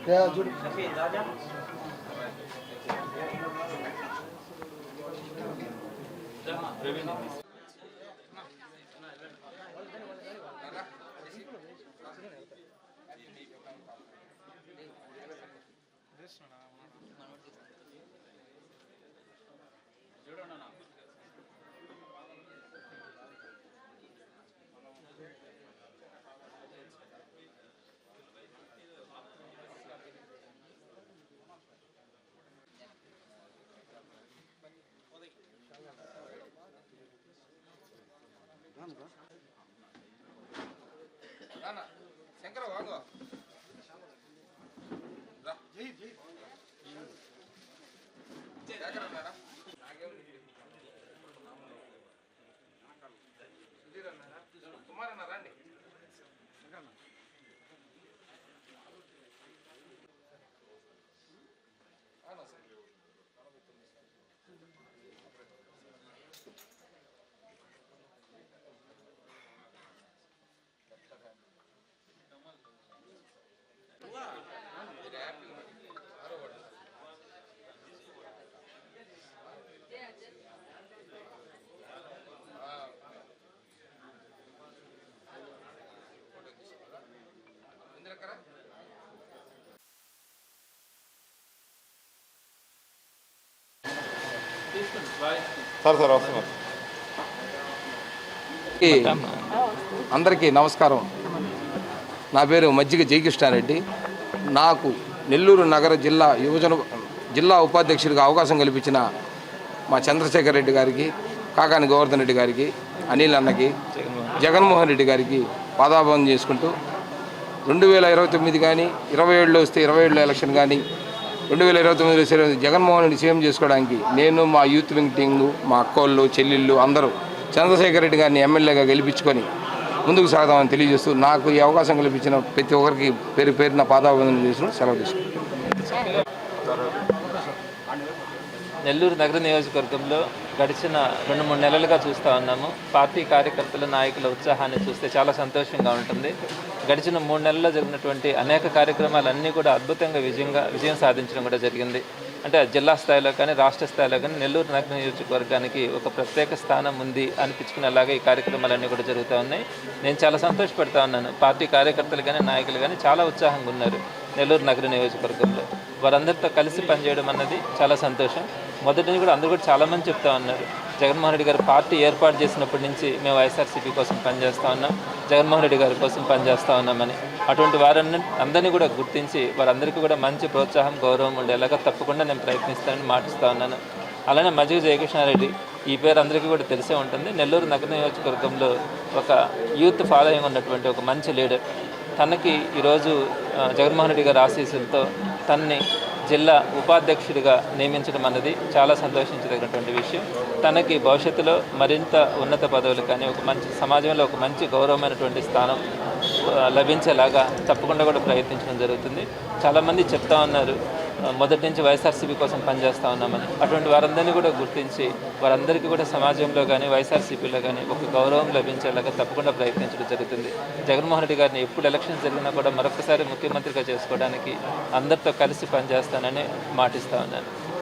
क्या जुड़ శంకర వాంగో కుమారన్న రండి అందరికీ నమస్కారం. నా పేరు మజ్జిగ జయకృష్ణారెడ్డి. నాకు నెల్లూరు నగర జిల్లా ఉపాధ్యక్షుడిగా అవకాశం కల్పించిన మా చంద్రశేఖర్ రెడ్డి గారికి, కాకాని గోవర్ధన్ రెడ్డి గారికి, అనిల్ అన్నకి, జగన్మోహన్ రెడ్డి గారికి పాదాభావం చేసుకుంటూ 2029 కానీ 27లో వస్తే 27లో ఎలక్షన్ కానీ 2029లో జగన్మోహన్ రెడ్డి సీఎం చేసుకోవడానికి నేను, మా యూత్ వింగ్ టీంలు, మా అక్కోళ్ళు, చెల్లెళ్ళు అందరూ చంద్రశేఖర్ రెడ్డి గారిని ఎమ్మెల్యేగా గెలిపించుకొని ముందుకు సాగదామని తెలియజేస్తూ నాకు ఈ అవకాశం కల్పించిన ప్రతి ఒక్కరికి పేరు పేరున పాదాభివందనం చేసుకుని సెలవు తీసుకుంటాను. నెల్లూరు నగర నియోజకవర్గంలో గడిచిన 2-3 నెలలుగా చూస్తూ ఉన్నాము. పార్టీ కార్యకర్తల, నాయకుల ఉత్సాహాన్ని చూస్తే చాలా సంతోషంగా ఉంటుంది. గడిచిన 3 నెలల్లో జరిగినటువంటి అనేక కార్యక్రమాలన్నీ కూడా అద్భుతంగా విజయం సాధించడం కూడా జరిగింది. అంటే జిల్లా స్థాయిలో కానీ రాష్ట్ర స్థాయిలో కానీ నెల్లూరు నగర నియోజకవర్గానికి ఒక ప్రత్యేక స్థానం ఉంది అనిపించుకునేలాగా ఈ కార్యక్రమాలన్నీ కూడా జరుగుతూ ఉన్నాయి. నేను చాలా సంతోషపడుతూ ఉన్నాను. పార్టీ కార్యకర్తలు కానీ నాయకులు కానీ చాలా ఉత్సాహంగా ఉన్నారు నెల్లూరు నగర నియోజకవర్గంలో. వారందరితో కలిసి పనిచేయడం అన్నది చాలా సంతోషం. మొదటి నుంచి కూడా అందరూ కూడా చాలామంది చెప్తా ఉన్నారు, జగన్మోహన్ రెడ్డి గారు పార్టీ ఏర్పాటు చేసినప్పటి నుంచి మేము వైఎస్ఆర్సీపీ కోసం పనిచేస్తూ ఉన్నాం, జగన్మోహన్ రెడ్డి గారి కోసం పనిచేస్తూ ఉన్నామని. అటువంటి అందరినీ కూడా గుర్తించి వారందరికీ కూడా మంచి ప్రోత్సాహం, గౌరవం ఉండేలాగా తప్పకుండా నేను ప్రయత్నిస్తానని మాటిస్తూ ఉన్నాను. అలానే మజ్జిగ జయకృష్ణారెడ్డి, ఈ పేరు అందరికీ కూడా తెలిసే ఉంటుంది. నెల్లూరు నగర నియోజకవర్గంలో ఒక యూత్ ఫాలోయింగ్ ఉన్నటువంటి ఒక మంచి లీడర్. తనకి ఈరోజు జగన్మోహన్ రెడ్డి గారి ఆశీస్సులతో తనని జిల్లా ఉపాధ్యక్షుడిగా నియమించడం అన్నది చాలా సంతోషించదగినటువంటి విషయం. తనకి భవిష్యత్తులో మరింత ఉన్నత పదవులు కానీ ఒక మంచి సమాజంలో ఒక మంచి గౌరవమైనటువంటి స్థానం లభించేలాగా తప్పకుండా కూడా ప్రయత్నించడం జరుగుతుంది. చాలామంది చెప్తా ఉన్నారు మొదటి నుంచి వైఎస్ఆర్సీపీ కోసం పనిచేస్తూ ఉన్నామని. అటువంటి వారందరినీ కూడా గుర్తించి వారందరికీ కూడా సమాజంలో కానీ వైఎస్ఆర్సీపీలో కానీ ఒక గౌరవం లభించేలాగా తప్పకుండా ప్రయత్నించడం జరుగుతుంది. జగన్మోహన్ రెడ్డి గారిని ఎప్పుడు ఎలక్షన్స్ జరిగినా కూడా మరొకసారి ముఖ్యమంత్రిగా చేసుకోవడానికి అందరితో కలిసి పనిచేస్తానని మాటిస్తూ ఉన్నాను.